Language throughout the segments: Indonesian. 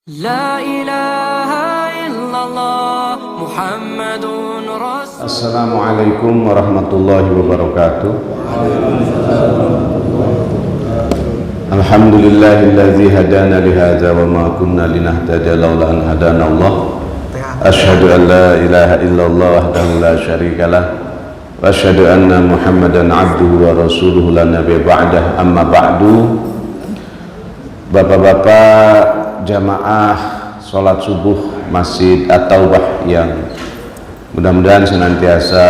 La ilaha illallah Muhammadun Rasul. Assalamualaikum warahmatullahi wabarakatuh. Alhamdulillahilladzi hadana lihadza wa ma kunna linahtadiya laula an hadana Allah. Asyhadu an la ilaha illallah wahdahu la syarikalah wa asyhadu anna Muhammadan abduhu wa rasuluhu la nabiyya ba'dah. Amma ba'du. Bapak-bapak jamaah sholat subuh Masjid At-Taubah yang mudah-mudahan senantiasa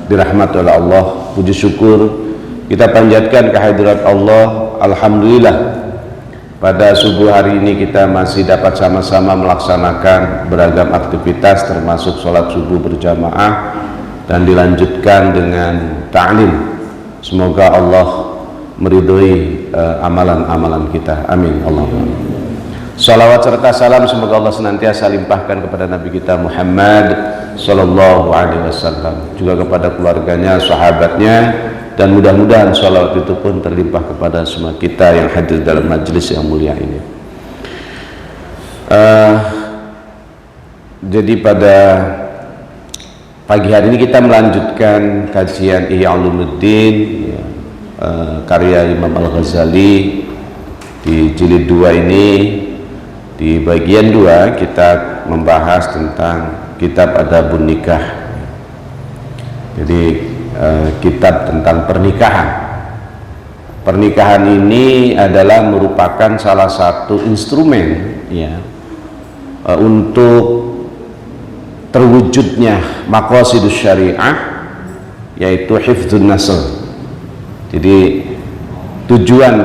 dirahmati oleh Allah, puji syukur kita panjatkan kehadirat Allah. Alhamdulillah pada subuh hari ini kita masih dapat sama-sama melaksanakan beragam aktivitas termasuk sholat subuh berjamaah dan dilanjutkan dengan ta'lim. Semoga Allah meridhoi amalan-amalan kita, amin Allahumma. Salawat serta salam semoga Allah senantiasa limpahkan kepada Nabi kita Muhammad sallallahu alaihi wasallam, juga kepada keluarganya, sahabatnya, dan mudah-mudahan salawat itu pun terlimpah kepada semua kita yang hadir dalam majelis yang mulia ini. Jadi pada pagi hari ini kita melanjutkan kajian Ihya Ulumuddin, karya Imam Al-Ghazali di jilid 2 ini. Di bagian 2 kita membahas tentang kitab Adabun Nikah. Jadi kitab tentang pernikahan. Pernikahan ini adalah merupakan salah satu instrumen ya untuk terwujudnya maqasidus syariah, yaitu hifdzun nasl. Jadi tujuan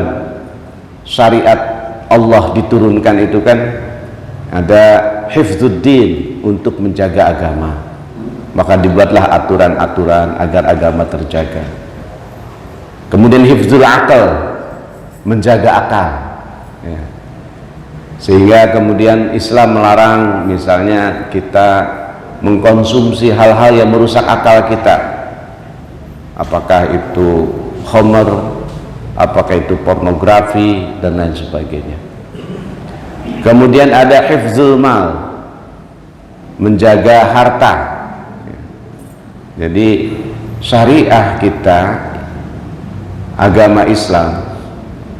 syariat Allah diturunkan itu kan ada hifdzuddin, untuk menjaga agama, maka dibuatlah aturan-aturan agar agama terjaga. Kemudian hifdzul akal, menjaga akal ya. Sehingga kemudian Islam melarang misalnya kita mengkonsumsi hal-hal yang merusak akal kita, apakah itu khamr, apakah itu pornografi dan lain sebagainya. Kemudian ada hifzul mal, menjaga harta. Jadi syariah kita, agama Islam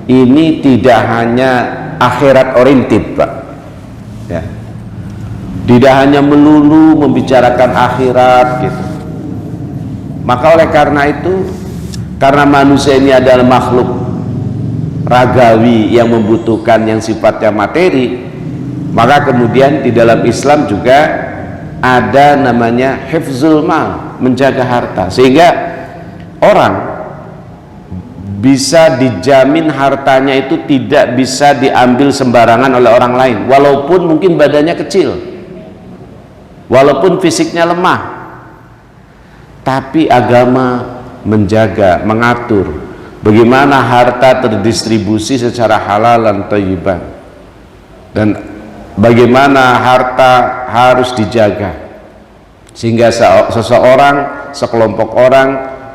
ini tidak hanya akhirat oriented, Pak ya. Tidak hanya melulu membicarakan akhirat gitu. Maka oleh karena itu, karena manusia ini adalah makhluk ragawi yang membutuhkan yang sifatnya materi, maka kemudian di dalam Islam juga ada namanya hifzul mal, menjaga harta, sehingga orang bisa dijamin hartanya itu tidak bisa diambil sembarangan oleh orang lain, walaupun mungkin badannya kecil, walaupun fisiknya lemah, tapi agama menjaga, mengatur bagaimana harta terdistribusi secara halal dan thayyiban, dan bagaimana harta harus dijaga sehingga seseorang, sekelompok orang,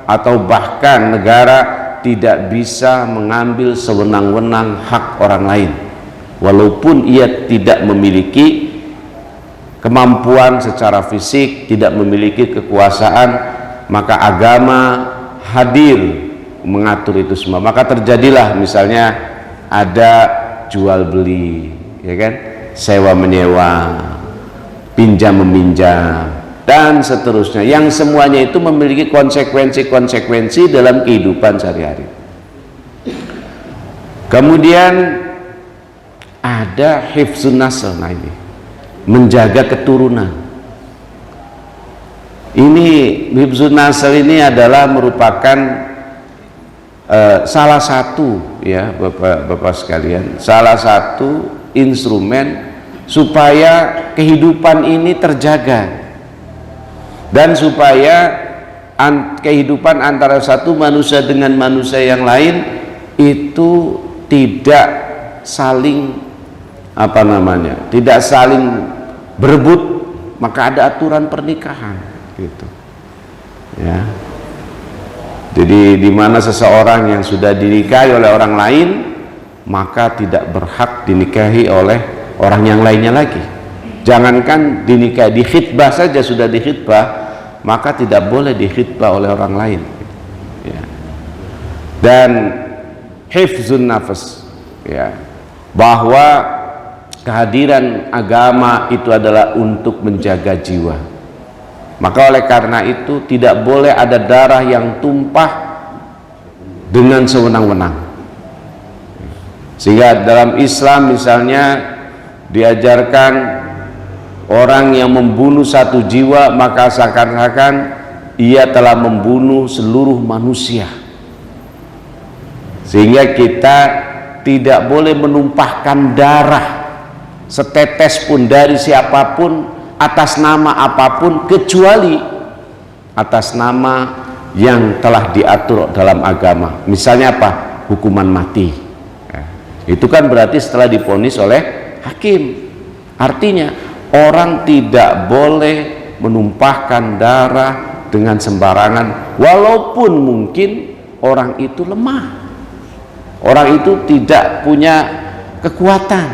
atau bahkan negara tidak bisa mengambil sewenang-wenang hak orang lain walaupun ia tidak memiliki kemampuan secara fisik, tidak memiliki kekuasaan. Maka agama hadir mengatur itu semua. Maka terjadilah misalnya ada jual beli, ya kan, sewa menyewa, pinjam meminjam, dan seterusnya, yang semuanya itu memiliki konsekuensi-konsekuensi dalam kehidupan sehari-hari. Kemudian ada hifzun nasl, nah ini menjaga keturunan. Ini hifzun nasl ini adalah merupakan salah satu ya Bapak sekalian, salah satu instrumen supaya kehidupan ini terjaga dan supaya kehidupan antara satu manusia dengan manusia yang lain itu tidak saling tidak saling berebut. Maka ada aturan pernikahan gitu ya. Jadi di mana seseorang yang sudah dinikahi oleh orang lain maka tidak berhak dinikahi oleh orang yang lainnya lagi. Jangankan dinikahi, di khitbah saja sudah di khitbah, maka tidak boleh di khitbah oleh orang lain ya. Dan hifzun nafas ya, bahwa kehadiran agama itu adalah untuk menjaga jiwa. Maka oleh karena itu tidak boleh ada darah yang tumpah dengan sewenang-wenang. Sehingga dalam Islam misalnya diajarkan orang yang membunuh satu jiwa maka seakan-akan ia telah membunuh seluruh manusia. Sehingga kita tidak boleh menumpahkan darah setetes pun dari siapapun atas nama apapun kecuali atas nama yang telah diatur dalam agama. Misalnya apa? Hukuman mati. Itu kan berarti setelah divonis oleh hakim. Artinya orang tidak boleh menumpahkan darah dengan sembarangan, walaupun mungkin orang itu lemah, orang itu tidak punya kekuatan.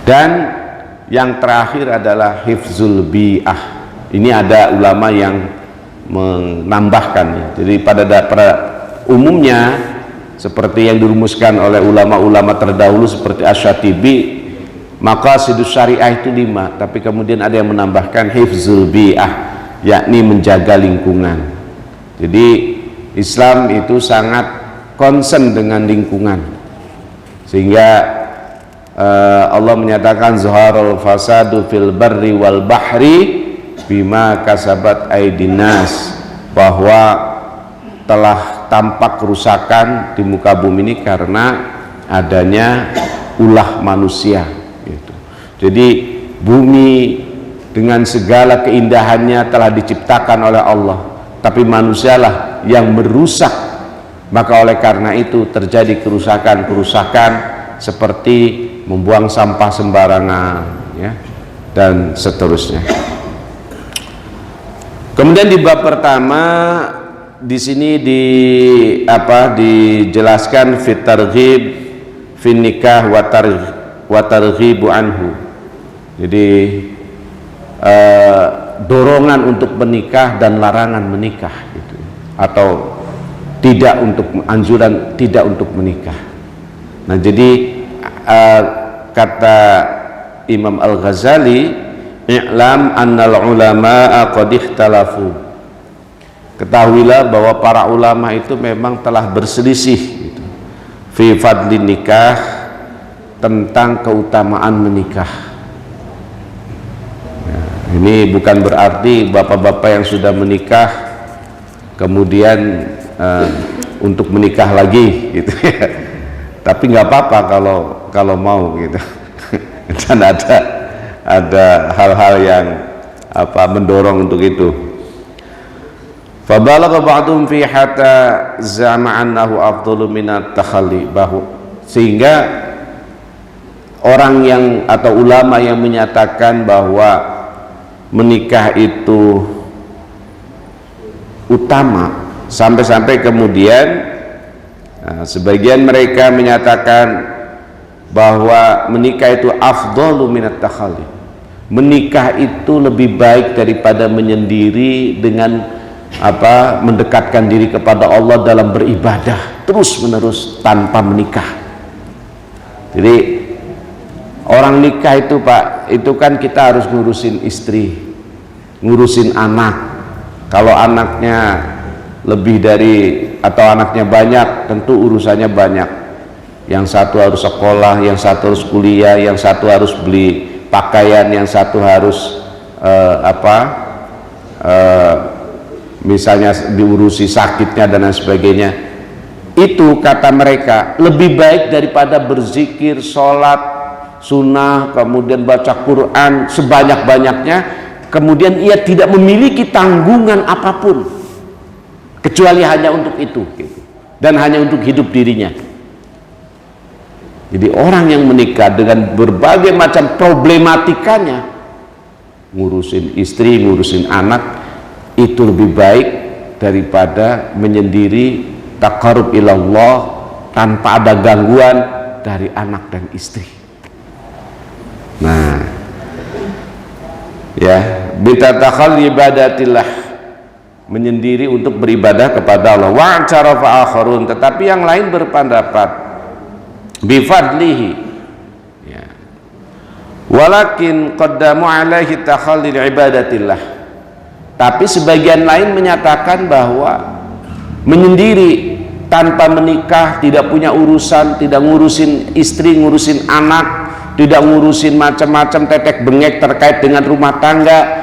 Dan yang terakhir adalah hifzul bi'ah. Ini ada ulama yang menambahkan. Jadi pada umumnya seperti yang dirumuskan oleh ulama-ulama terdahulu seperti Asy-Syatibi, maqasidus syariah itu 5, tapi kemudian ada yang menambahkan hifzul bi'ah, yakni menjaga lingkungan. Jadi Islam itu sangat concern dengan lingkungan, sehingga Allah menyatakan zaharul fasadu fil barri wal bahri bima kasabat aydin nas, bahwa telah tampak kerusakan di muka bumi ini karena adanya ulah manusia gitu. Jadi bumi dengan segala keindahannya telah diciptakan oleh Allah, tapi manusialah yang merusak. Maka oleh karena itu terjadi kerusakan-kerusakan seperti membuang sampah sembarangan ya, dan seterusnya. Kemudian di bab pertama di sini dijelaskan fit targhib fin nikah wa targhibu anhu. Jadi dorongan untuk menikah dan larangan menikah gitu. Atau tidak untuk anjuran tidak untuk menikah. Nah, jadi kata Imam Al-Ghazali, i'lam annal ulama'a qad ikhtalafu. Ketahuilah bahwa para ulama itu memang telah berselisih gitu, fi fadlin nikah, tentang keutamaan menikah. Ya, ini bukan berarti bapak-bapak yang sudah menikah kemudian untuk menikah lagi gitu ya. Tapi nggak apa-apa kalau mau gitu. Dan ada hal-hal yang mendorong untuk itu. Fabalagha ba'dhum fi hatta zama annahu afdalu minat takhalli, sehingga orang yang atau ulama yang menyatakan bahwa menikah itu utama, sampai-sampai kemudian sebagian mereka menyatakan bahwa menikah itu afdalu minat takhalli. Menikah itu lebih baik daripada menyendiri dengan mendekatkan diri kepada Allah dalam beribadah terus menerus tanpa menikah. Jadi orang nikah itu Pak, itu kan kita harus ngurusin istri, ngurusin anak. Kalau anaknya lebih dari atau anaknya banyak, tentu urusannya banyak. Yang satu harus sekolah, yang satu harus kuliah, yang satu harus beli pakaian, yang satu harus misalnya diurusi sakitnya dan lain sebagainya. Itu kata mereka lebih baik daripada berzikir, sholat sunnah, kemudian baca Quran sebanyak-banyaknya, kemudian ia tidak memiliki tanggungan apapun kecuali hanya untuk itu gitu, dan hanya untuk hidup dirinya. Jadi orang yang menikah dengan berbagai macam problematikanya, ngurusin istri, ngurusin anak, itu lebih baik daripada menyendiri taqarrub ilallah tanpa ada gangguan, dari anak dan istri. Nah, ya, bitatakhalli ibadatillah, menyendiri untuk beribadah kepada Allah. Wa i'tarafa akharun, tetapi yang lain berpendapat bifadlihi, ya, walakin qaddamu alaihi takhalli ibadatillah, tapi sebagian lain menyatakan bahwa menyendiri tanpa menikah, tidak punya urusan, tidak ngurusin istri, ngurusin anak, tidak ngurusin macam-macam tetek bengek terkait dengan rumah tangga,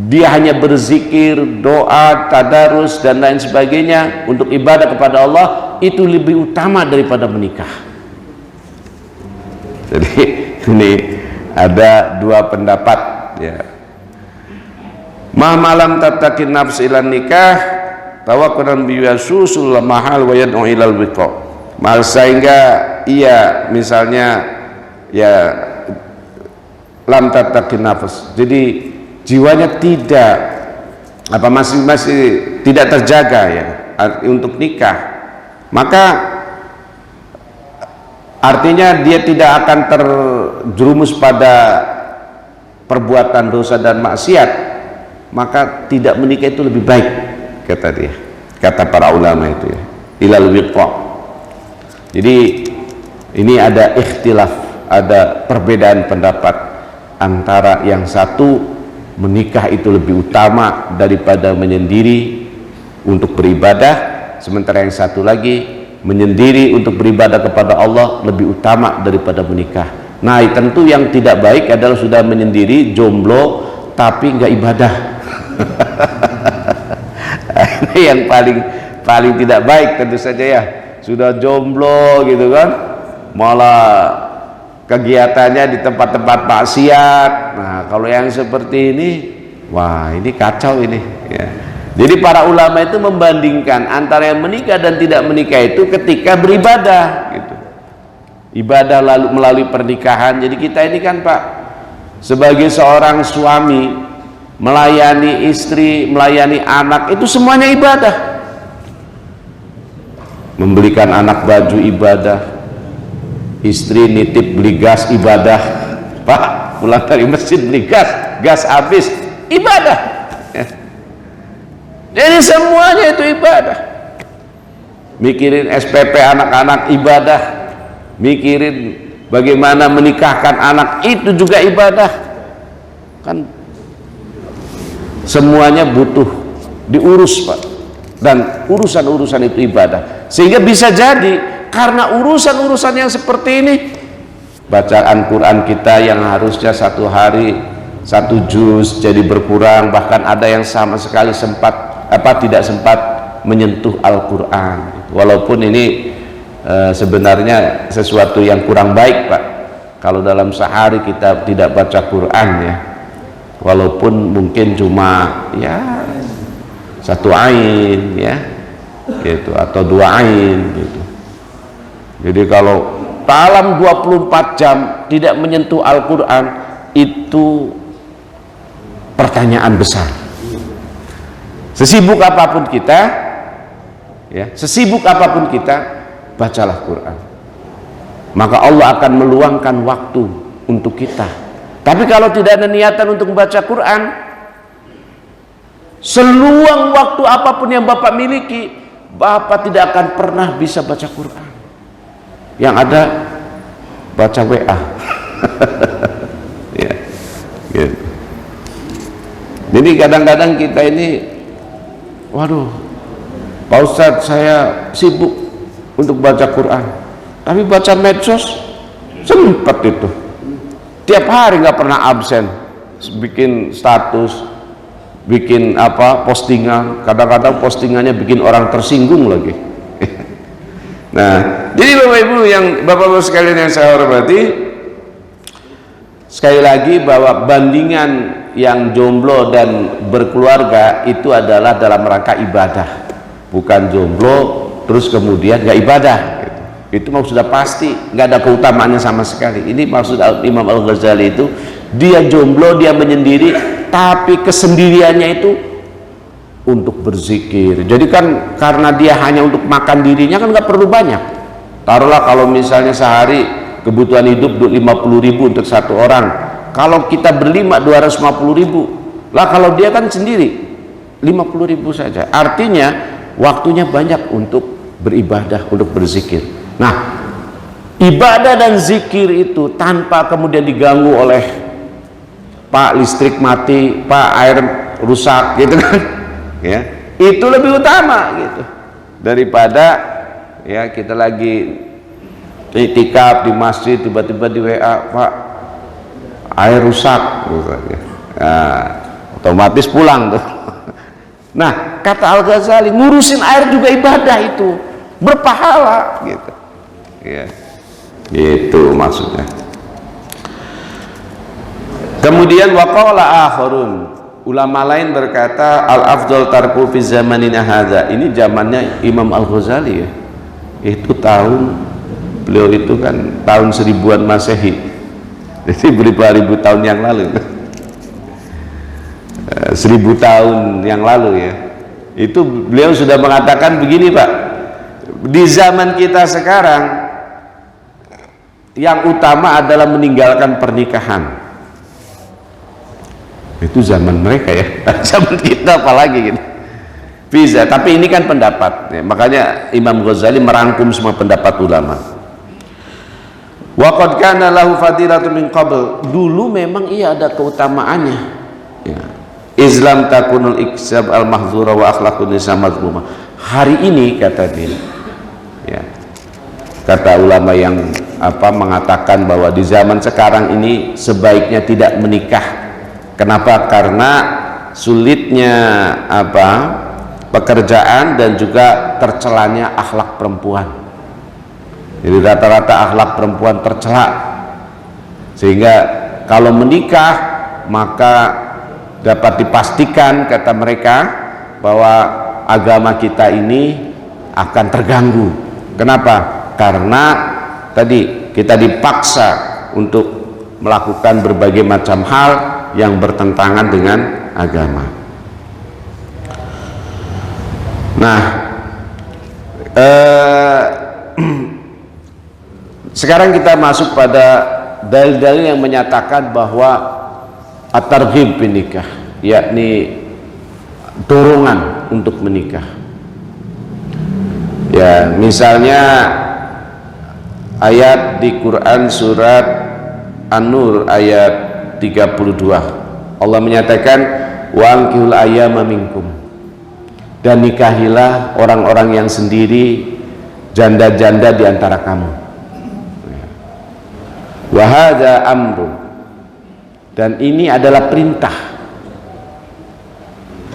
dia hanya berzikir, doa, tadarus dan lain sebagainya untuk ibadah kepada Allah, itu lebih utama daripada menikah. Jadi ini ada dua pendapat, ya. Ma malam tatakin nafs ilan nikah tawakkulan biwasusul mahal wa yad'u ilal wiqa. Mal sehingga ia misalnya ya lam tatakin nafs, jadi jiwanya tidak masih tidak terjaga ya untuk nikah, maka artinya dia tidak akan terjerumus pada perbuatan dosa dan maksiat, maka tidak menikah itu lebih baik, kata dia, kata para ulama itu ya, ilal wiqa. Jadi ini ada ikhtilaf, ada perbedaan pendapat antara yang satu menikah itu lebih utama daripada menyendiri untuk beribadah, sementara yang satu lagi menyendiri untuk beribadah kepada Allah lebih utama daripada menikah. Nah, tentu yang tidak baik adalah sudah menyendiri, jomblo tapi nggak ibadah. Ini yang paling tidak baik tentu saja ya. Sudah jomblo gitu kan, malah kegiatannya di tempat-tempat maksiat. Nah, kalau yang seperti ini, wah ini kacau ini ya. Jadi para ulama itu membandingkan antara yang menikah dan tidak menikah itu ketika beribadah gitu. Ibadah lalu melalui pernikahan. Jadi kita ini kan Pak, sebagai seorang suami, melayani istri, melayani anak, itu semuanya ibadah. Membelikan anak baju ibadah, istri nitip beli gas ibadah, Pak pulang dari masjid beli gas habis, ibadah ya. Jadi semuanya itu ibadah. Mikirin SPP anak-anak ibadah, mikirin bagaimana menikahkan anak itu juga ibadah kan, semuanya butuh diurus Pak, dan urusan-urusan itu ibadah. Sehingga bisa jadi karena urusan-urusan yang seperti ini, bacaan Quran kita yang harusnya satu hari 1 juz jadi berkurang, bahkan ada yang sama sekali tidak sempat menyentuh Al-Quran. Walaupun ini sebenarnya sesuatu yang kurang baik Pak, kalau dalam sehari kita tidak baca Quran ya, walaupun mungkin cuma ya 1 ain ya gitu, atau 2 ain gitu. Jadi kalau dalam 24 jam tidak menyentuh Al-Quran, itu pertanyaan besar. Sesibuk apapun kita ya, sesibuk apapun kita, bacalah Quran, maka Allah akan meluangkan waktu untuk kita. Tapi kalau tidak ada niatan untuk membaca Quran, seluang waktu apapun yang Bapak miliki, Bapak tidak akan pernah bisa baca Quran. Yang ada baca WA. Ya, gitu. Jadi kadang-kadang kita ini, waduh Pak Ustadz saya sibuk untuk baca Quran, tapi baca medsos sempat itu, tiap hari nggak pernah absen, bikin status, bikin postingan, kadang-kadang postingannya bikin orang tersinggung lagi. Nah, jadi Bapak Ibu Bapak sekalian yang saya hormati, sekali lagi bahwa bandingan yang jomblo dan berkeluarga itu adalah dalam rangka ibadah, bukan jomblo terus kemudian nggak ibadah gitu. Itu maksud sudah pasti nggak ada keutamaannya sama sekali. Ini maksud Imam Al-Ghazali itu, dia jomblo, dia menyendiri, tapi kesendiriannya itu untuk berzikir. Jadi kan karena dia hanya untuk makan dirinya kan nggak perlu banyak, Taruhlah kalau misalnya sehari kebutuhan hidup 50.000 untuk satu orang, kalau kita berlima 250.000 lah, kalau dia kan sendiri 50.000 saja, artinya waktunya banyak untuk beribadah, untuk berzikir. Nah, ibadah dan zikir itu tanpa kemudian diganggu oleh Pak listrik mati, Pak air rusak gitu kan, ya, itu lebih utama gitu daripada ya kita lagi iktikaf di masjid tiba-tiba di WA, Pak air rusak gitu, ya. Nah, otomatis pulang tuh. Nah, kata Al-Ghazali, ngurusin air juga ibadah, itu berpahala gitu ya, itu maksudnya. Kemudian waqala akharun, ulama lain berkata al afdal tarku fi zamanina hadza. Ini zamannya Imam Al-Ghazali ya. Itu beliau itu kan tahun 1000-an Masehi. Jadi beribu tahun yang lalu. 1000 tahun yang lalu ya. Itu beliau sudah mengatakan begini, Pak. Di zaman kita sekarang yang utama adalah meninggalkan pernikahan. Itu zaman mereka ya, zaman kita apalagi gitu. Bisa, tapi ini kan pendapat ya. Makanya Imam Ghazali merangkum semua pendapat ulama. Wa qad kana lahu fadilatun min qabl, dulu memang iya ada keutamaannya ya. Islam takunul iksab al mahzura wa akhlaqun nisa madhmuma. Hari ini kata dia ya, kata ulama yang mengatakan bahwa di zaman sekarang ini sebaiknya tidak menikah. Kenapa? Karena sulitnya pekerjaan dan juga tercelanya akhlak perempuan. Jadi rata-rata akhlak perempuan tercela, sehingga kalau menikah maka dapat dipastikan kata mereka bahwa agama kita ini akan terganggu. Kenapa? Karena tadi kita dipaksa untuk melakukan berbagai macam hal yang bertentangan dengan agama. Nah, sekarang kita masuk pada dalil-dalil yang menyatakan bahwa at-targhib bin nikah, yakni dorongan untuk menikah. Ya, misalnya ayat di Quran surat An-Nur ayat 32, Allah menyatakan wa ankihul ayyama minkum, dan nikahilah orang-orang yang sendiri, janda-janda di antara kamu. Wa hadza amrun, dan ini adalah perintah.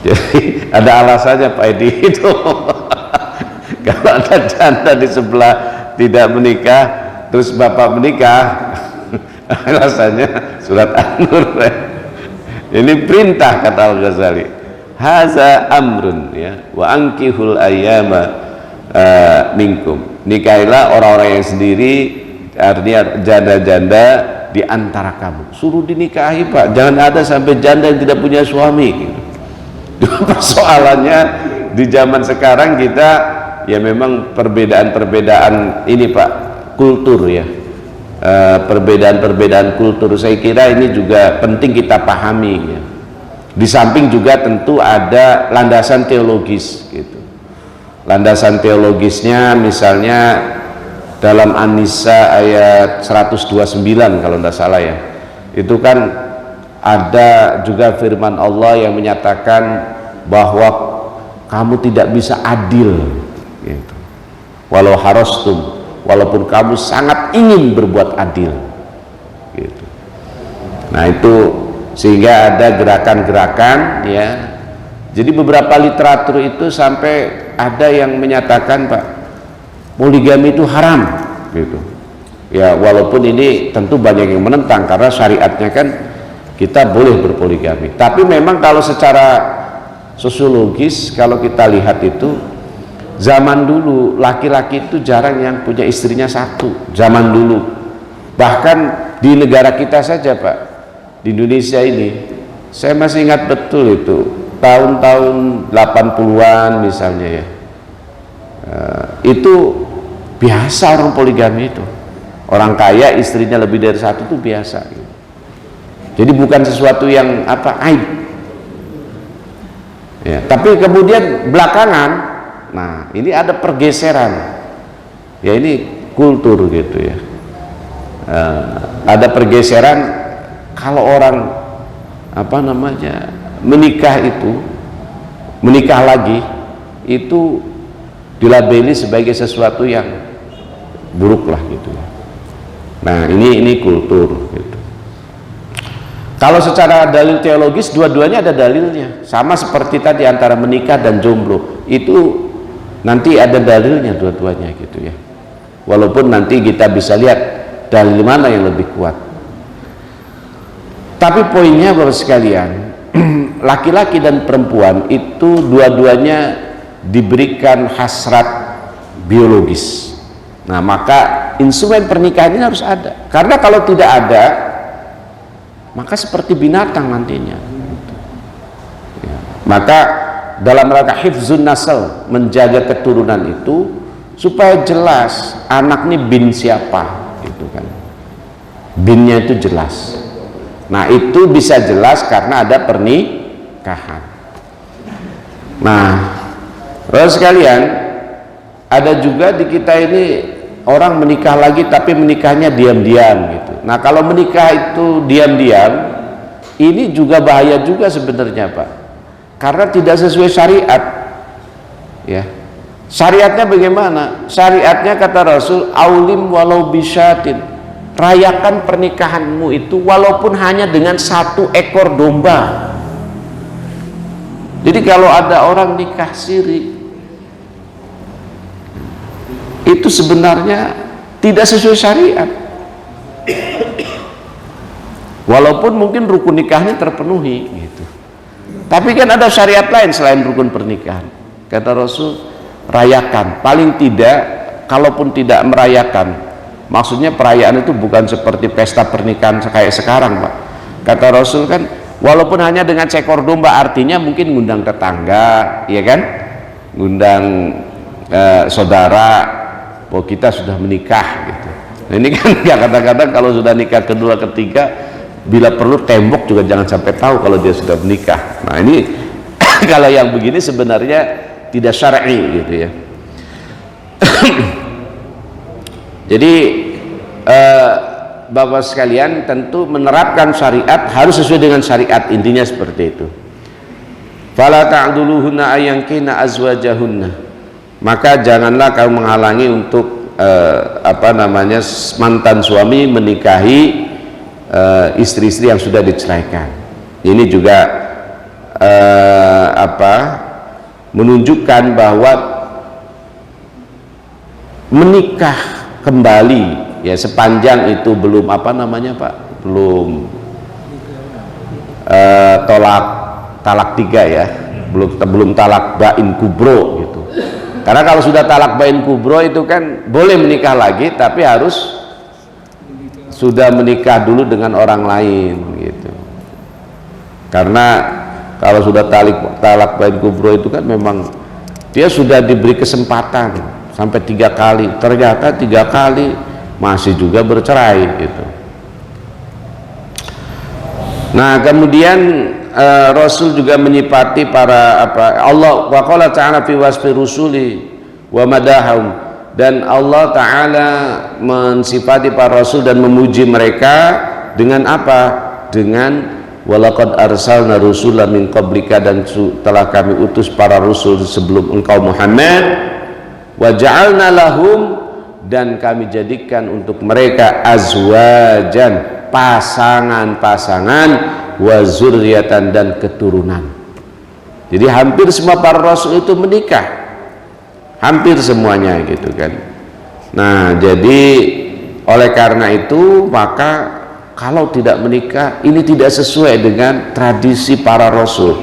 Jadi ada alasannya Pak Edi itu. Kalau ada janda di sebelah tidak menikah terus bapak menikah, alasannya surat An-Nur. Ini perintah kata Al-Ghazali. Haza amrun ya, wa ankihul ayyama minkum. Nikahilah orang-orang yang sendiri, artinya janda-janda di antara kamu. Suruh dinikahi, Pak. Jangan ada sampai janda yang tidak punya suami. Persoalannya di zaman sekarang kita ya memang perbedaan-perbedaan ini, Pak, kultur ya. Perbedaan-perbedaan kultur, saya kira ini juga penting kita pahami ya. Di samping juga tentu ada landasan teologis gitu. Landasan teologisnya misalnya dalam An-Nisa ayat 129 kalau tidak salah ya, itu kan ada juga firman Allah yang menyatakan bahwa kamu tidak bisa adil gitu. Walau harastum, walaupun kamu sangat ingin berbuat adil gitu. Nah itu sehingga ada gerakan-gerakan ya. Jadi beberapa literatur itu sampai ada yang menyatakan, Pak, poligami itu haram gitu ya, walaupun ini tentu banyak yang menentang karena syariatnya kan kita boleh berpoligami. Tapi memang kalau secara sosiologis kalau kita lihat itu zaman dulu laki-laki itu jarang yang punya istrinya satu, zaman dulu. Bahkan di negara kita saja, Pak, di Indonesia ini, saya masih ingat betul itu tahun-tahun 80-an misalnya ya, itu Biasa orang poligami itu. Orang kaya istrinya lebih dari satu itu biasa. Jadi bukan sesuatu yang aib. Ya, tapi kemudian belakangan, nah ini ada pergeseran. Ya ini kultur gitu ya. Ada pergeseran kalau orang menikah lagi itu dilabeli sebagai sesuatu yang buruk lah gitu ya. Nah ini kultur gitu. Kalau secara dalil teologis dua-duanya ada dalilnya, sama seperti tadi antara menikah dan jomblo itu nanti ada dalilnya dua-duanya gitu ya. Walaupun nanti kita bisa lihat dalil mana yang lebih kuat. Tapi poinnya Bapak sekalian, laki-laki dan perempuan itu dua-duanya diberikan hasrat biologis. Nah maka instrumen pernikahan ini harus ada, karena kalau tidak ada maka seperti binatang nantinya. Ya. Maka dalam rangka hifzun nasl, menjaga keturunan itu supaya jelas anak ini bin siapa gitu kan, binnya itu jelas. Nah itu bisa jelas karena ada pernikahan. Nah terus sekalian, ada juga di kita ini orang menikah lagi tapi menikahnya diam-diam gitu. Nah kalau menikah itu diam-diam, ini juga bahaya juga sebenarnya Pak, karena tidak sesuai syariat ya. Syariatnya bagaimana? Syariatnya kata Rasul, aulim walau bisyatin, rayakan pernikahanmu itu walaupun hanya dengan 1 ekor domba. Jadi kalau ada orang nikah siri itu sebenarnya tidak sesuai syariat, walaupun mungkin rukun nikahnya terpenuhi gitu. Tapi kan ada syariat lain selain rukun pernikahan. Kata Rasul, rayakan, paling tidak kalaupun tidak merayakan, maksudnya perayaan itu bukan seperti pesta pernikahan kayak sekarang Pak. Kata Rasul kan walaupun hanya dengan seekor domba, artinya mungkin ngundang tetangga ya kan, ngundang saudara, bahwa kita sudah menikah gitu. Nah, ini kan ya kadang-kadang kalau sudah nikah kedua ketiga, bila perlu tembok juga jangan sampai tahu kalau dia sudah menikah. Nah ini kalau yang begini sebenarnya tidak syar'i gitu ya. Jadi Bapak sekalian tentu menerapkan syariat harus sesuai dengan syariat, intinya seperti itu. Fala ta'duluhunna ayankina azwajahunna, maka janganlah kamu menghalangi untuk mantan suami menikahi istri-istri yang sudah diceraikan. Ini juga menunjukkan bahwa menikah kembali ya sepanjang itu belum belum talak 3 ya, belum talak bain kubro gitu. Karena kalau sudah talak bain kubro itu kan boleh menikah lagi, tapi harus sudah menikah dulu dengan orang lain gitu. Karena kalau sudah talak bain kubro itu kan memang dia sudah diberi kesempatan sampai 3 kali, ternyata 3 kali masih juga bercerai gitu. Nah kemudian Rasul juga menyifati para Allah wa qala ta'ala fi wasfi rusuli wa madahum, dan Allah Ta'ala mensifati para Rasul dan memuji mereka dengan apa? Dengan walaqad arsalna rusulan min qablika, dan telah kami utus para Rasul sebelum engkau Muhammad, wa ja'alna lahum, dan kami jadikan untuk mereka azwajan, pasangan-pasangan, wa zurriyatan, dan keturunan. Jadi hampir semua para Rasul itu menikah, hampir semuanya gitu kan. Nah jadi oleh karena itu maka kalau tidak menikah ini tidak sesuai dengan tradisi para Rasul,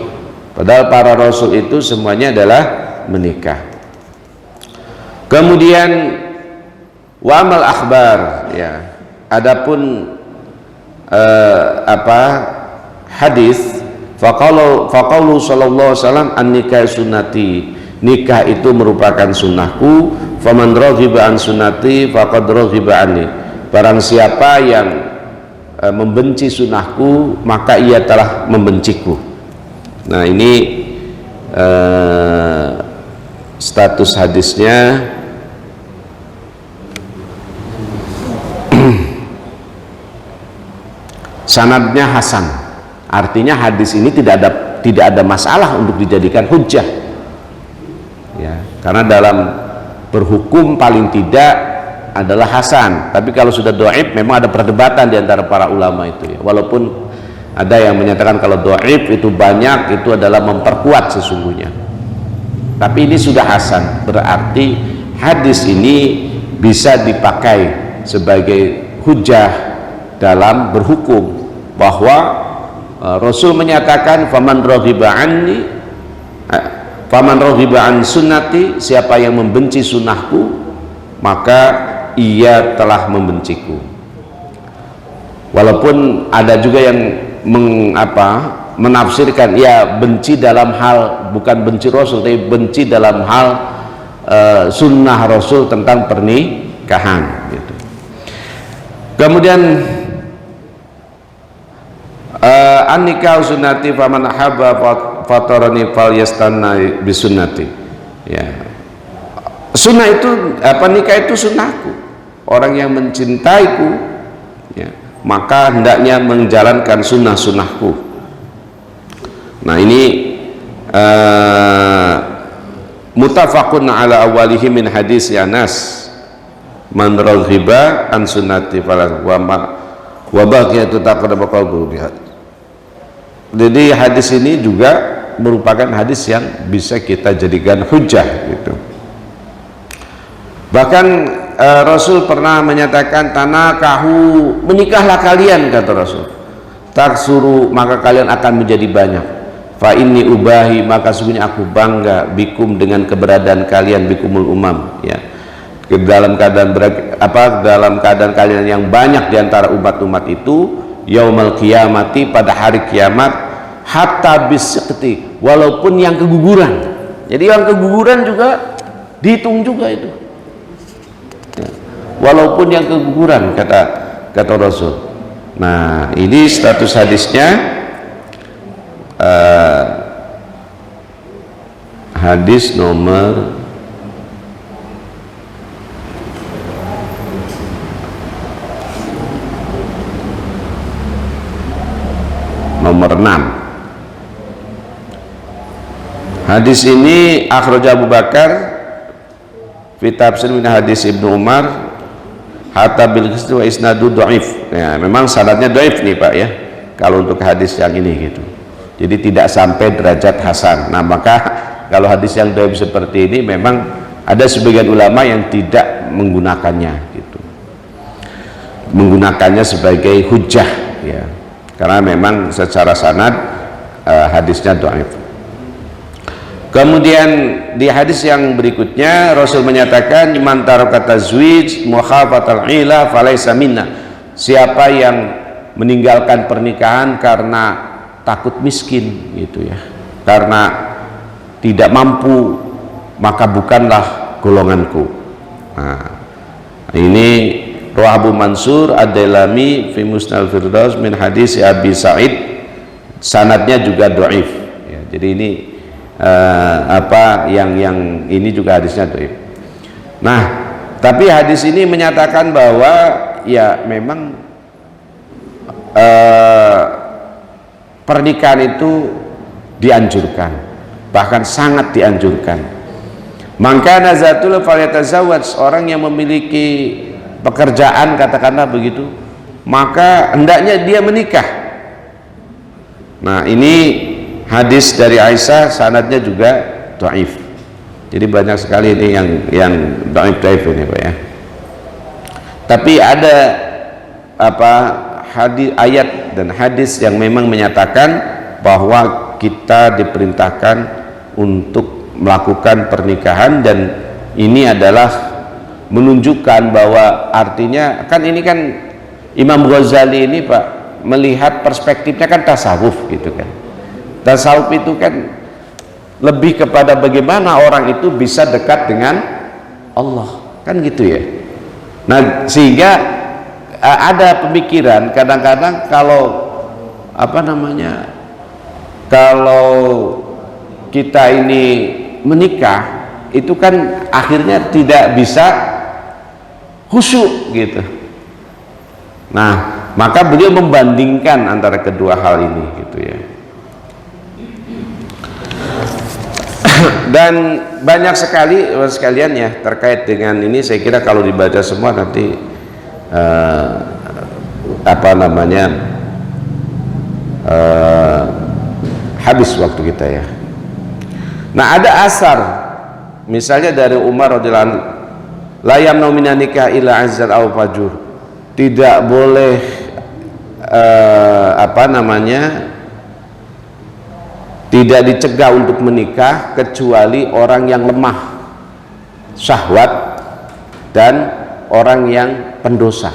padahal para Rasul itu semuanya adalah menikah. Kemudian wa amal akhbar ya, adapun hadis faqalu sallallahu alaihi wasallam an nikah sunnati, nikah itu merupakan sunnahku, faman raghiba an sunnati faqad raghiba anni, barang siapa yang membenci sunnahku maka ia telah membenciku. Nah, ini status hadisnya. Sanadnya hasan, artinya hadis ini tidak ada masalah untuk dijadikan hujjah ya, karena dalam berhukum paling tidak adalah hasan. Tapi kalau sudah dhaif memang ada perdebatan di antara para ulama itu ya. Walaupun ada yang menyatakan kalau dhaif itu banyak, itu adalah memperkuat sesungguhnya. Tapi ini sudah hasan, berarti hadis ini bisa dipakai sebagai hujjah dalam berhukum, bahwa Rasul menyatakan faman raghiba anni faman raghiba an sunnati, siapa yang membenci sunnahku maka ia telah membenciku. Walaupun ada juga yang menafsirkan ya benci dalam hal, bukan benci Rasul tapi benci dalam hal sunnah Rasul tentang pernikahan gitu. Kemudian an-nikah sunnati faman ahabba fatarani falyastanna bisunnati ya. Sunnah itu nikah itu sunnahku, orang yang mencintaiku ya, maka hendaknya menjalankan sunnah-sunnahku. Nah, ini muttafaqun ala awalihi min hadis Anas man raghiba an sunnati fala wa baqiyatu taqaddama qawluhu biha. Jadi hadis ini juga merupakan hadis yang bisa kita jadikan hujjah gitu. Bahkan Rasul pernah menyatakan tanakahu, menikahlah kalian, kata Rasul, taksuru, maka kalian akan menjadi banyak, fa inni ubahi, maka sungguhnya aku bangga bikum, dengan keberadaan kalian, bikumul umam ya, dalam keadaan kalian yang banyak diantara umat-umat itu, yaumal qiyamati, pada hari kiamat, hatta bisikti, walaupun yang keguguran. Jadi yang keguguran juga dihitung juga itu ya, walaupun yang keguguran, kata Rasul. Nah, ini status hadisnya hadis nomor nomor 6. Hadis ini akhraj Abu Bakar fi tafsir min hadis Ibnu Umar hatta bil qisd wa isnadu dhaif. Ya, memang sanadnya dhaif nih Pak ya, kalau untuk hadis yang ini gitu. Jadi tidak sampai derajat hasan. Nah, maka kalau hadis yang dhaif seperti ini memang ada sebagian ulama yang tidak menggunakannya gitu, menggunakannya sebagai hujjah ya, karena memang secara sanad hadisnya dhaif. Kemudian di hadis yang berikutnya Rasul menyatakan man taraka tazwij mukhafatal ila falaysa minna, siapa yang meninggalkan pernikahan karena takut miskin gitu ya, karena tidak mampu, maka bukanlah golonganku. Nah, ini Abu Mansur Ad-Dailami fi Musnad Firdaus min hadis Abi Sa'id, sanadnya juga dhaif ya. Jadi ini yang ini juga hadisnya dhaif. Nah, tapi hadis ini menyatakan bahwa ya memang pernikahan itu dianjurkan, bahkan sangat dianjurkan. Maka nazatul falyatazawwaj, orang yang memiliki pekerjaan katakanlah begitu, maka hendaknya dia menikah. Nah, ini hadis dari Aisyah, sanadnya juga dhaif. Jadi banyak sekali ini yang dhaif ini Pak ya. Tapi ada hadis, ayat dan hadis yang memang menyatakan bahwa kita diperintahkan untuk melakukan pernikahan, dan ini adalah menunjukkan bahwa artinya kan ini kan Imam Ghazali ini Pak melihat perspektifnya kan tasawuf gitu kan. Tasawuf itu kan lebih kepada bagaimana orang itu bisa dekat dengan Allah, kan gitu ya. Nah, sehingga ada pemikiran kadang-kadang kalau kalau kita ini menikah itu kan akhirnya tidak bisa khusyuk gitu. Nah, maka beliau membandingkan antara kedua hal ini gitu ya. Dan banyak sekali sekalian ya terkait dengan ini. Saya kira kalau dibaca semua nanti habis waktu kita ya. Nah, ada asar misalnya dari Umar radhiyallahu anhu, la yamnu minan nikah illa azzal aw fajur. Tidak boleh tidak dicegah untuk menikah kecuali orang yang lemah syahwat dan orang yang pendosa.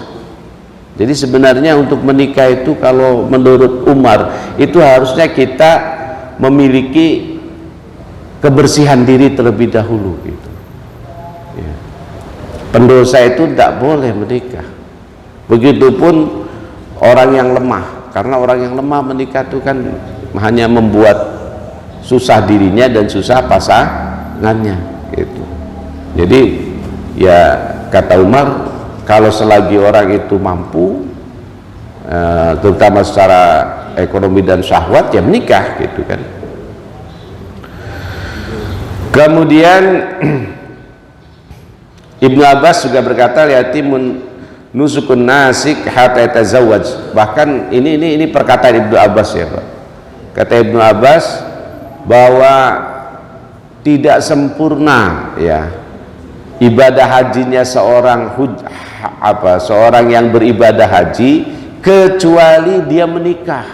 Jadi sebenarnya untuk menikah itu kalau menurut Umar itu harusnya kita memiliki kebersihan diri terlebih dahulu gitu ya. Pendosa itu tidak boleh menikah, begitupun orang yang lemah, karena orang yang lemah menikah itu kan hanya membuat susah dirinya dan susah pasangannya gitu. Jadi ya kata Umar, kalau selagi orang itu mampu terutama secara ekonomi dan syahwat ya menikah gitu kan. Kemudian Ibnu Abbas juga berkata, yatimun nusukun nasik hatta yatazawwaj. Bahkan ini perkataan Ibnu Abbas ya Pak. Kata Ibnu Abbas bahwa tidak sempurna ya ibadah hajinya seorang yang beribadah haji kecuali dia menikah.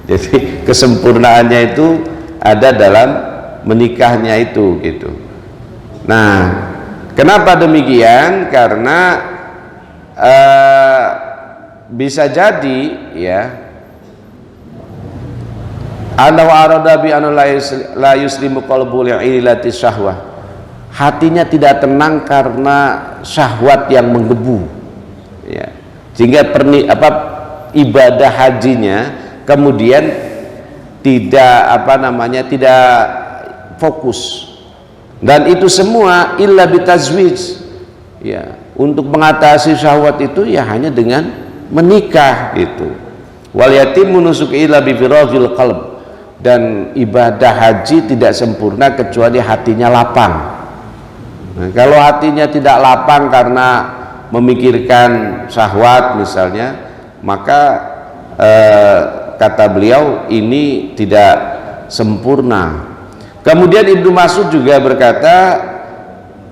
Jadi kesempurnaannya itu ada dalam menikahnya itu gitu. Nah, kenapa demikian? Karena bisa jadi ya ana wa arada bi an la yuslimu qalbu li'ilati syahwah. Hatinya tidak tenang karena syahwat yang menggebu ya. Sehingga ibadah hajinya kemudian tidak tidak fokus, dan itu semua illa bitazwij ya. Untuk mengatasi syahwat itu ya hanya dengan menikah gitu. Wal yatim nusuk illa bi firagil qalb, dan ibadah haji tidak sempurna kecuali hatinya lapang. Nah, kalau hatinya tidak lapang karena memikirkan syahwat misalnya, maka kata beliau ini tidak sempurna. Kemudian Ibnu Mas'ud juga berkata,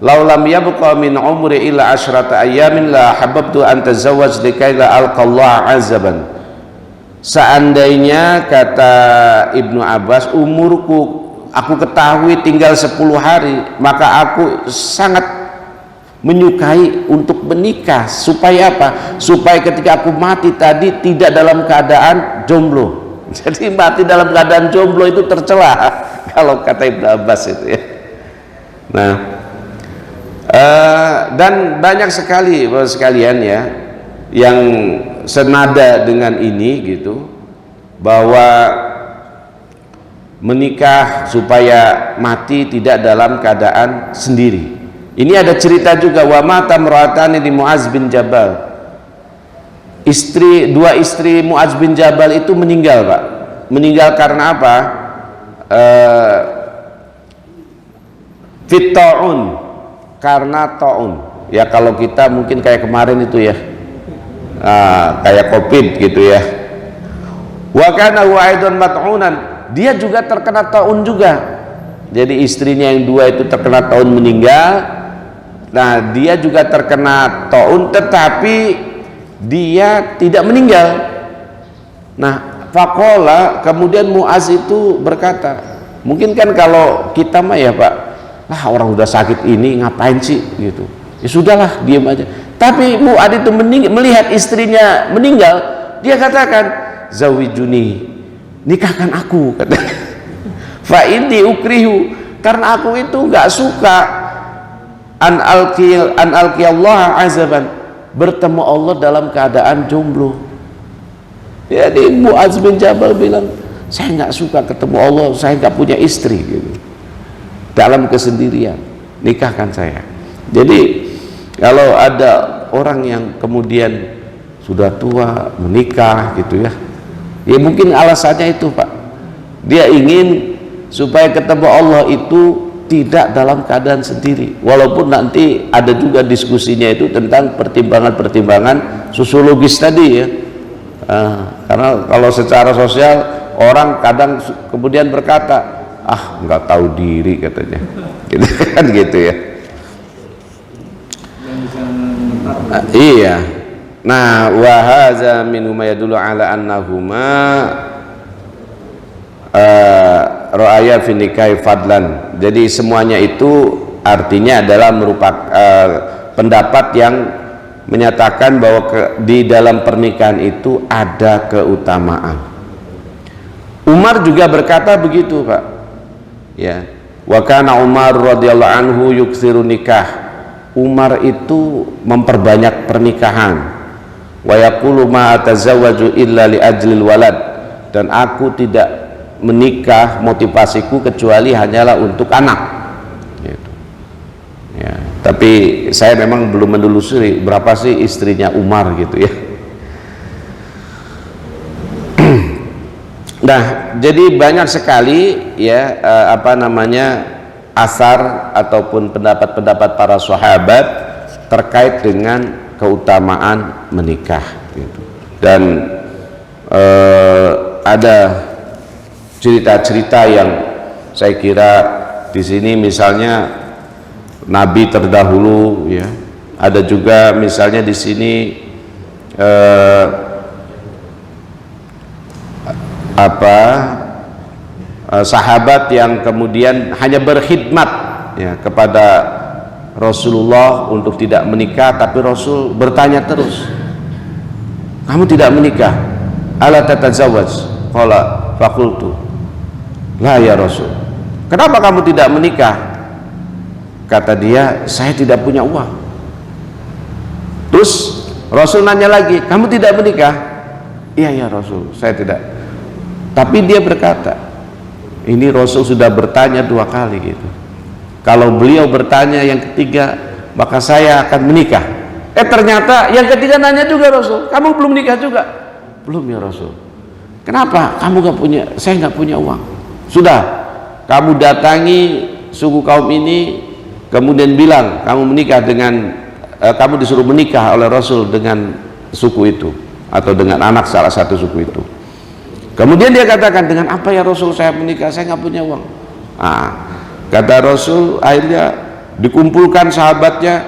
laulam yabqa min umri illa asyrata ayyamin la habbtu an tazawwaj likai la alqallah azaban. Seandainya kata Ibnu Abbas umurku aku ketahui tinggal 10 hari, maka aku sangat menyukai untuk menikah. Supaya apa? Supaya ketika aku mati tadi tidak dalam keadaan jomblo. Jadi mati dalam keadaan jomblo itu tercela kalau kata Ibnu Abbas itu ya. Nah, dan banyak sekali Bapak sekalian ya yang senada dengan ini gitu, bahwa menikah supaya mati tidak dalam keadaan sendiri. Ini ada cerita juga, wa mata imra'atani di Mu'adz bin Jabal. Dua istri Mu'adz bin Jabal itu meninggal Pak. Meninggal karena apa? Fit ta'un, karena ta'un ya. Kalau kita mungkin kayak kemarin itu ya, kayak COVID gitu ya. Wa kana huwa aidan mat'unan, dia juga terkena ta'un juga. Jadi istrinya yang dua itu terkena ta'un meninggal. Nah, dia juga terkena ta'un tetapi dia tidak meninggal. Nah, faqala, kemudian Mu'adz itu berkata, mungkin kan kalau kita mah ya Pak, orang udah sakit ini ngapain sih gitu, ya sudahlah diam aja. Tapi Mu'adz itu melihat istrinya meninggal, dia katakan, zawijuni, nikahkan aku, kata. Fa inni ukrihu, karena aku itu nggak suka an alqiyallaha azaban, bertemu Allah dalam keadaan jomblo. Jadi Mu'adz bin Jabal bilang, saya nggak suka ketemu Allah, saya nggak punya istri gitu. Dalam kesendirian, nikahkan saya. Jadi kalau ada orang yang kemudian sudah tua menikah gitu ya, ya mungkin alasannya itu Pak, dia ingin supaya ketemu Allah itu tidak dalam keadaan sendiri, walaupun nanti ada juga diskusinya itu tentang pertimbangan-pertimbangan sosiologis tadi ya. Karena kalau secara sosial orang kadang kemudian berkata, ah nggak tahu diri katanya, gitu kan gitu ya. Iya. Nah, wa hadza minhuma yadullu ala annahuma ra'aya fi nikahi fadlan. Jadi semuanya itu artinya adalah merupakan pendapat yang menyatakan bahwa di dalam pernikahan itu ada keutamaan. Umar juga berkata begitu Pak ya, wa kana Umar radhiyallahu anhu yuksiru nikah. Umar itu memperbanyak pernikahan. Wa yaqulu ma atazawwaju illa li ajlil walad, dan aku tidak menikah motivasiku kecuali hanyalah untuk anak gitu. Ya, tapi saya memang belum menelusuri berapa sih istrinya Umar gitu ya. Nah, jadi banyak sekali ya asar ataupun pendapat-pendapat para sahabat terkait dengan keutamaan menikah gitu. Dan ada cerita-cerita yang saya kira di sini misalnya Nabi terdahulu ya, ada juga misalnya di sini sahabat yang kemudian hanya berkhidmat ya kepada Rasulullah untuk tidak menikah, tapi Rasul bertanya terus, kamu tidak menikah? Ala tatazawwaj? Qala faqultu la ya Rasul. Kenapa kamu tidak menikah? Kata dia, saya tidak punya uang. Terus Rasul nanya lagi, kamu tidak menikah? Iya ya Rasul, saya tidak. Tapi dia berkata, ini Rasul sudah bertanya 2 kali gitu. Kalau beliau bertanya yang ketiga, maka saya akan menikah. Ternyata yang ketiga nanya juga Rasul, kamu belum nikah juga? Belum ya Rasul. Kenapa? Kamu gak punya, saya nggak punya uang. Sudah, kamu datangi suku kaum ini, kemudian bilang kamu menikah dengan kamu disuruh menikah oleh Rasul dengan suku itu atau dengan anak salah satu suku itu. Kemudian dia katakan, dengan apa ya Rasul saya menikah, saya nggak punya uang. Kata Rasul, akhirnya dikumpulkan sahabatnya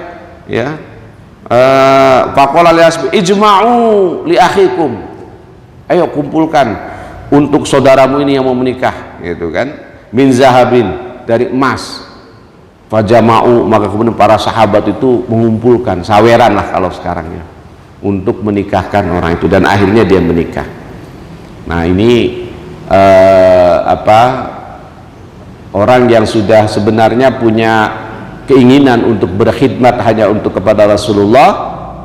ya, faqala li asbi ijma'u li akhikum, ayo kumpulkan untuk saudaramu ini yang mau menikah gitu kan, min zahabin, dari emas. Fajama'u, maka kemudian para sahabat itu mengumpulkan saweran lah kalau sekarang ya, untuk menikahkan orang itu, dan akhirnya dia menikah. Nah ini orang yang sudah sebenarnya punya keinginan untuk berkhidmat hanya untuk kepada Rasulullah,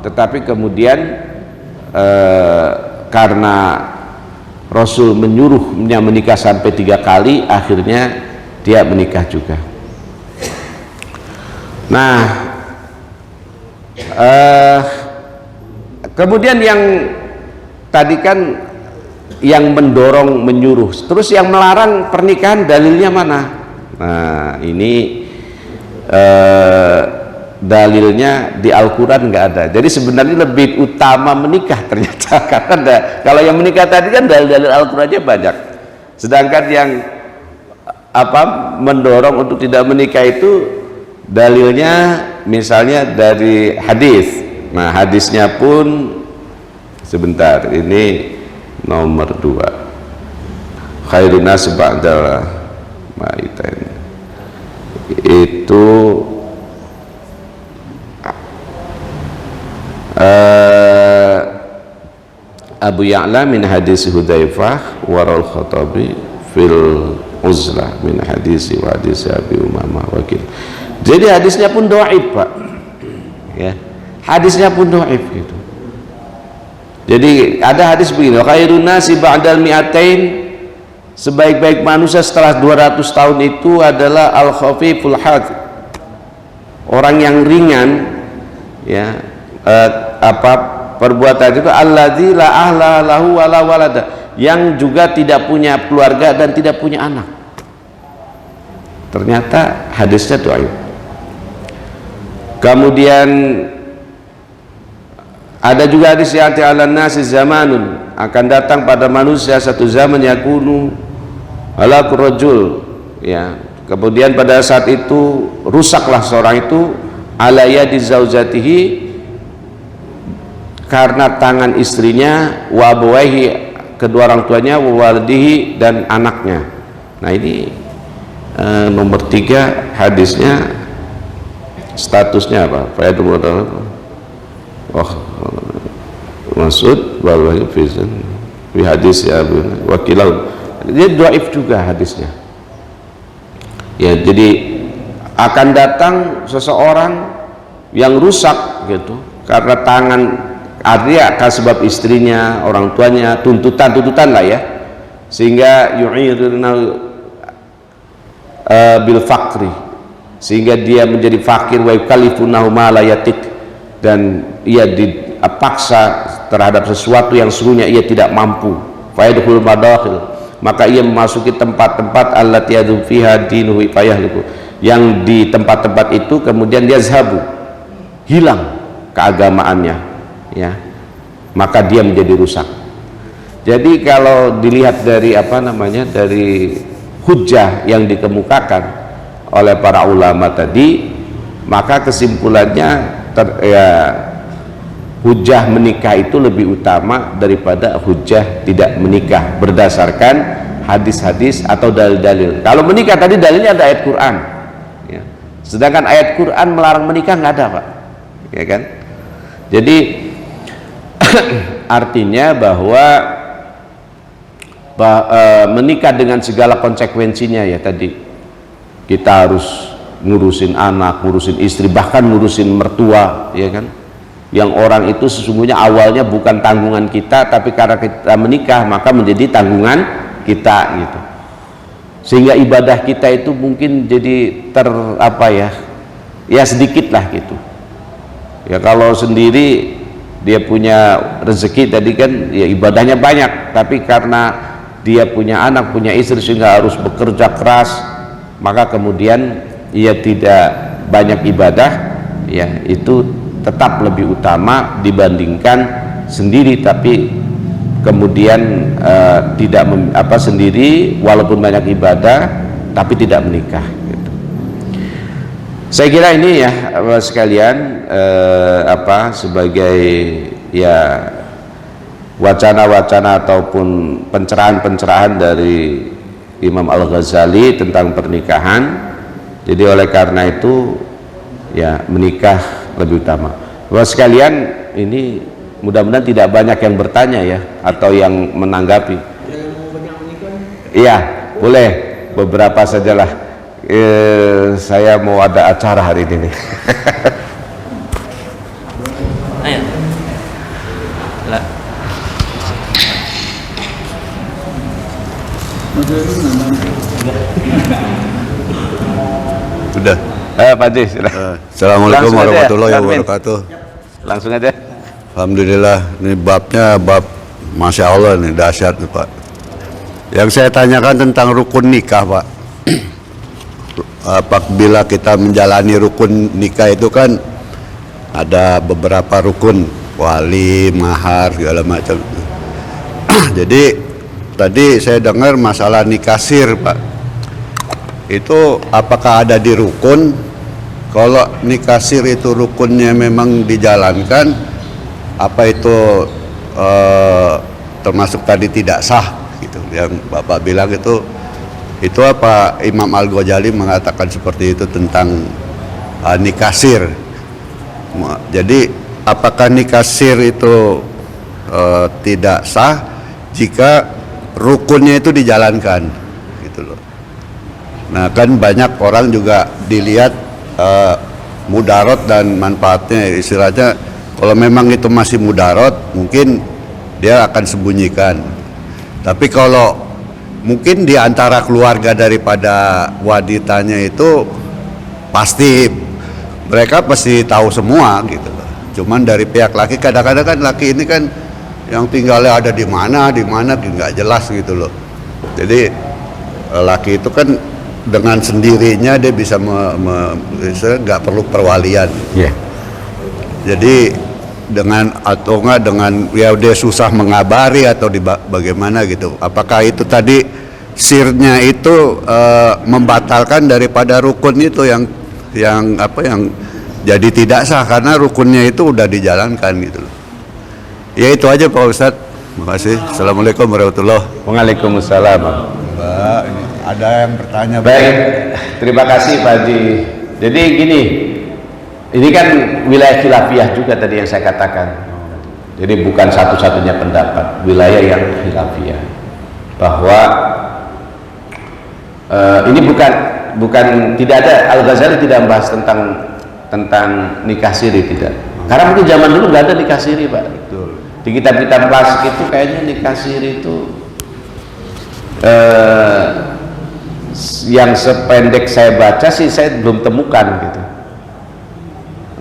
tetapi kemudian karena Rasul menyuruhnya menikah sampai 3 kali, akhirnya dia menikah juga. Nah kemudian yang tadi kan yang mendorong, menyuruh, terus yang melarang pernikahan dalilnya mana? Nah ini dalilnya di Al-Quran nggak ada. Jadi sebenarnya lebih utama menikah ternyata, karena kalau yang menikah tadi kan dalil-dalil Al-Qurannya banyak, sedangkan yang mendorong untuk tidak menikah itu dalilnya misalnya dari hadis. Nah hadisnya pun sebentar, ini nomor 2, khairun nas ba'dal maitain, itu Abu Ya'la min hadis Hudzaifah waral Khattabi fil uzlah min hadis wa hadis Abi Umamah wakil. Jadi hadisnya pun dhaif, Pak. Ya. Hadisnya pun dhaif gitu. Jadi ada hadis begini, khairun nasi ba'dal mi'atain, sebaik-baik manusia setelah 200 tahun itu adalah al-khafiful hadz, orang yang ringan, ya, perbuatan itu alladzi la ahla lahu wala walada, yang juga tidak punya keluarga dan tidak punya anak. Ternyata hadisnya dhaif. Kemudian ada juga hadis yang ta'ala nasi zamanun, akan datang pada manusia satu zaman yakunu ala rajul, ya, kemudian pada saat itu rusaklah seorang itu ala yadi zaujatihi, karena tangan istrinya, wa abawaihi, kedua orang tuanya, wa waladihi, dan anaknya. Nah ini nomor 3 hadisnya statusnya apa? Maksud bahwa fi hadis ya wakilau, dia dhaif juga hadisnya. Ya, jadi akan datang seseorang yang rusak gitu karena tangan, artinya akan sebab istrinya, orang tuanya, tuntutan lah ya, sehingga yu'irna bil fakri, sehingga dia menjadi fakir, wa yukallifunahu ma la yatik, dan ia dipaksa terhadap sesuatu yang seluruhnya ia tidak mampu. Fayadkhul madakhil, maka ia memasuki tempat-tempat allati yadhu fiha dinuhu fayahliku, yang di tempat-tempat itu kemudian dia yazhabu, hilang keagamaannya, ya, maka dia menjadi rusak. Jadi kalau dilihat dari dari hujjah yang dikemukakan oleh para ulama tadi, maka kesimpulannya hujjah menikah itu lebih utama daripada hujjah tidak menikah berdasarkan hadis-hadis atau dalil-dalil. Kalau menikah tadi dalilnya ada ayat Quran, ya. Sedangkan ayat Quran melarang menikah nggak ada, Pak, ya kan? Jadi artinya bahwa menikah dengan segala konsekuensinya, ya, tadi kita harus ngurusin anak, ngurusin istri, bahkan ngurusin mertua, ya kan, yang orang itu sesungguhnya awalnya bukan tanggungan kita, tapi karena kita menikah maka menjadi tanggungan kita gitu, sehingga ibadah kita itu mungkin jadi ya sedikit lah gitu ya. Kalau sendiri dia punya rezeki tadi kan, ya ibadahnya banyak, tapi karena dia punya anak, punya istri, sehingga harus bekerja keras, maka kemudian ia tidak banyak ibadah, ya, itu tetap lebih utama dibandingkan sendiri tapi kemudian tidak sendiri walaupun banyak ibadah tapi tidak menikah gitu. Saya kira ini ya sekalian sebagai ya wacana-wacana ataupun pencerahan-pencerahan dari Imam Al-Ghazali tentang pernikahan. Jadi oleh karena itu ya menikah lebih utama. Bapak sekalian, ini mudah-mudahan tidak banyak yang bertanya ya atau yang menanggapi. Iya, boleh beberapa sajalah. Saya mau ada acara hari ini. Ayo. Sudah. Pak Haji, Assalamualaikum warahmatullahi wabarakatuh. Langsung aja. Alhamdulillah, ini babnya bab Masya Allah nih, dahsyat nih, Pak. Yang saya tanyakan tentang rukun nikah, Pak. Apabila kita menjalani rukun nikah itu kan ada beberapa rukun, wali, mahar, segala macam. Jadi tadi saya dengar masalah nikah sir, Pak. Itu apakah ada di rukun? Kalau nikah sir itu rukunnya memang dijalankan, apa itu termasuk tadi tidak sah gitu yang Bapak bilang itu apa Imam Al-Ghazali mengatakan seperti itu tentang nikah sir. Jadi apakah nikah sir itu tidak sah jika rukunnya itu dijalankan gitu loh. Nah kan banyak orang juga dilihat mudarat dan manfaatnya. Istilahnya kalau memang itu masih mudarat, mungkin dia akan sembunyikan. Tapi kalau mungkin di antara keluarga daripada wanitanya itu pasti mereka pasti tahu semua gitu loh. Cuman dari pihak laki, kadang-kadang kan laki ini kan yang tinggalnya ada di mana nggak jelas gitu loh. Jadi laki itu kan dengan sendirinya dia bisa nggak perlu perwalian. Yeah. Jadi dengan atau enggak dengan ya dia susah mengabari atau bagaimana gitu. Apakah itu tadi sirnya itu membatalkan daripada rukun itu yang jadi tidak sah karena rukunnya itu udah dijalankan gitu loh. Ya itu aja Pak Ustadz. Terima kasih. Assalamualaikum warahmatullahi wabarakatuh. Waalaikumsalam. Mbak, ini ada yang bertanya. Baik, terima kasih Pak Haji. Jadi gini, ini kan wilayah khilafiyah juga tadi yang saya katakan. Jadi bukan satu-satunya pendapat, wilayah yang khilafiyah. Bahwa ini bukan tidak ada, Al-Ghazali tidak membahas tentang nikah siri, tidak. Karena mungkin zaman dulu nggak ada nikah siri, Pak. Betul. Di kitab-kitab klasik itu kayaknya nikah siri itu yang sependek saya baca sih saya belum temukan gitu.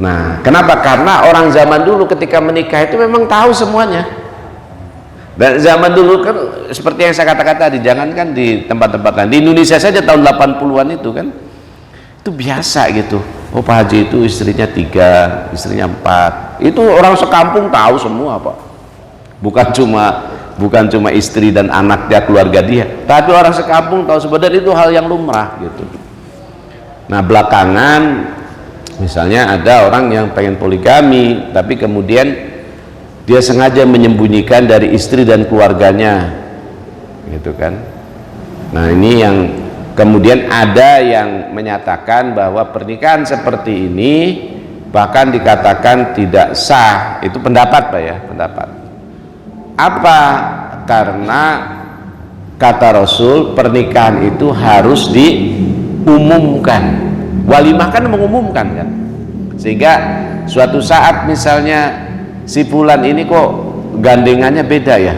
Nah, kenapa? Karena orang zaman dulu ketika menikah itu memang tahu semuanya. Dan zaman dulu kan seperti yang saya katakan tadi, jangankan di tempat-tempat lain, di Indonesia saja tahun 80-an itu kan itu biasa gitu. Oh, Pak Haji itu istrinya 3, istrinya 4. Itu orang sekampung tahu semua, Pak. Bukan cuma istri dan anak dia, keluarga dia, tapi orang sekampung tahu sebenarnya itu hal yang lumrah gitu. Nah, belakangan misalnya ada orang yang pengen poligami tapi kemudian dia sengaja menyembunyikan dari istri dan keluarganya gitu kan. Nah, ini yang kemudian ada yang menyatakan bahwa pernikahan seperti ini bahkan dikatakan tidak sah. Itu pendapat, Pak, ya, pendapat. Apa? Karena kata Rasul pernikahan itu harus diumumkan. Walimah kan mengumumkan kan, sehingga suatu saat misalnya si fulan ini kok gandengannya beda ya,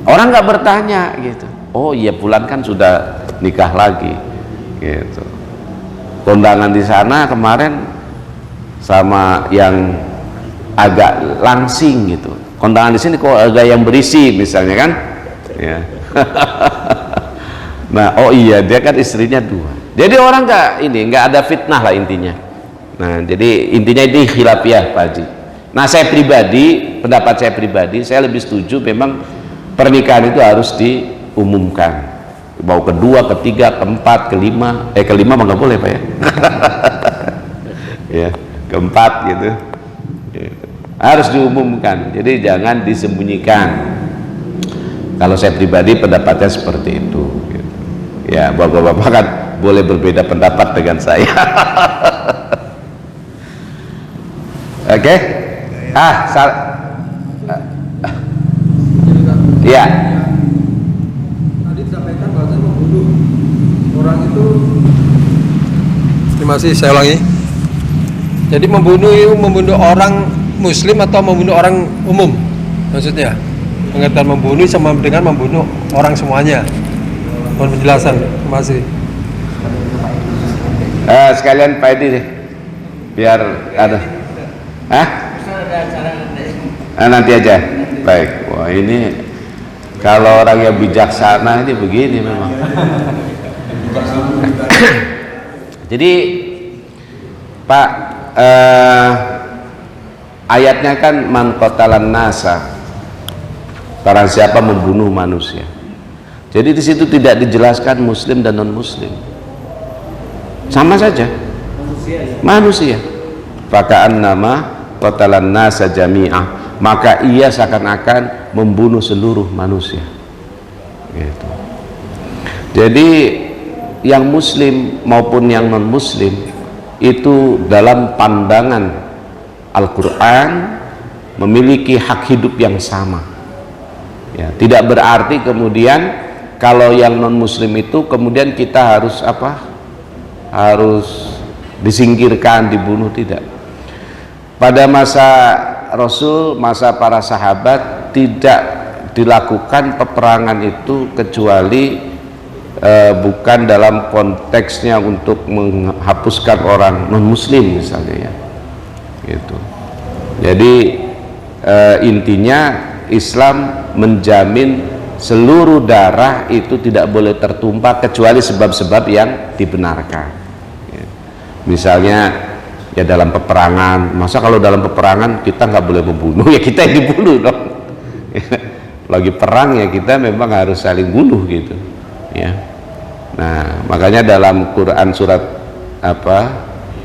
orang nggak bertanya gitu. Oh iya, fulan kan sudah nikah lagi gitu. Kondangan di sana kemarin sama yang agak langsing gitu, kondangan di sini kok agak yang berisi misalnya kan ya. Nah, oh iya, dia kan istrinya 2. Jadi orang nggak ada fitnah lah intinya. Nah, jadi intinya ini khilafiyah, Pak Haji. Nah, saya pribadi, pendapat saya pribadi, saya lebih setuju memang pernikahan itu harus diumumkan. Mau kedua, ketiga, keempat, kelima mah nggak boleh, Pak, ya. Ya, keempat gitu. Harus diumumkan. Jadi jangan disembunyikan. Kalau saya pribadi pendapatnya seperti itu. Gitu. Ya, bapak-bapak kan boleh berbeda pendapat dengan saya. Oke? Iya. Tadi disampaikan bahwa membunuh orang itu, terima kasih, saya ulangi. Jadi membunuh orang muslim atau membunuh orang umum, maksudnya pengertian membunuh sama dengan membunuh orang semuanya. Mohon penjelasan. Terima kasih. Sekalian Pak Edi deh, biar ada. Nanti aja. Baik. Wah, ini kalau orang yang bijaksana ini begini memang. Jadi Pak, ayatnya kan man qatalan nasa, barang siapa membunuh manusia. Jadi di situ tidak dijelaskan muslim dan non muslim, sama saja manusia. Fakaan nama qatalan nasa jami'ah, maka ia seakan-akan membunuh seluruh manusia gitu. Jadi yang muslim maupun yang non muslim itu dalam pandangan Al-Quran memiliki hak hidup yang sama ya. Tidak berarti kemudian kalau yang non muslim itu kemudian kita harus disingkirkan, dibunuh, tidak. Pada masa Rasul, masa para sahabat, tidak dilakukan peperangan itu kecuali bukan dalam konteksnya untuk menghapuskan orang non muslim misalnya, ya gitu. Jadi intinya Islam menjamin seluruh darah itu tidak boleh tertumpah kecuali sebab-sebab yang dibenarkan, ya. Misalnya ya dalam peperangan, masa kalau dalam peperangan kita nggak boleh membunuh, ya kita yang dibunuh dong. Lagi perang ya kita memang harus saling bunuh gitu, ya. Nah makanya dalam Quran surat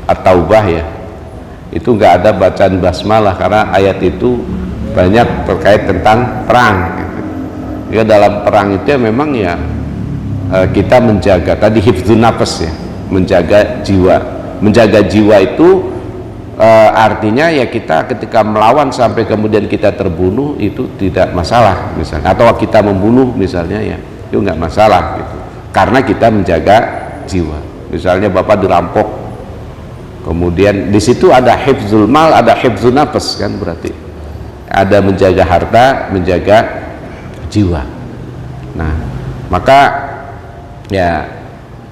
At-Taubah ya, itu nggak ada bacaan basmalah karena ayat itu banyak terkait tentang perang gitu. Ya dalam perang itu ya memang ya kita menjaga tadi hifdzun nafas ya, menjaga jiwa itu artinya ya kita ketika melawan sampai kemudian kita terbunuh itu tidak masalah misalnya, atau kita membunuh misalnya ya itu nggak masalah gitu, karena kita menjaga jiwa. Misalnya bapak dirampok, kemudian di situ ada hifdzul mal, ada hifdzun nafas kan, berarti ada menjaga harta, menjaga jiwa. Nah maka ya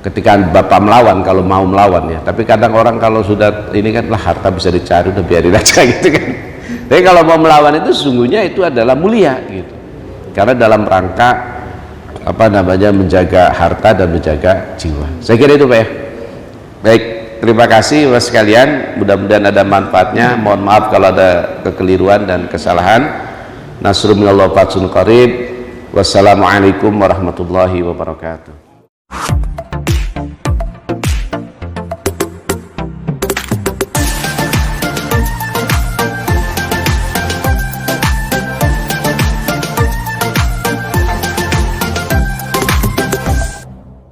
ketika bapak melawan, kalau mau melawan ya, tapi kadang orang kalau sudah ini kan lah harta bisa dicari, udah biarin aja gitu kan. Tapi kalau mau melawan itu sesungguhnya itu adalah mulia gitu, karena dalam rangka menjaga harta dan menjaga jiwa. Saya kira itu Pak ya. Baik, terima kasih Bapak sekalian, mudah-mudahan ada manfaatnya. Mohon maaf kalau ada kekeliruan dan kesalahan. Nasrul minallah fatsun qarib. Wassalamualaikum warahmatullahi wabarakatuh.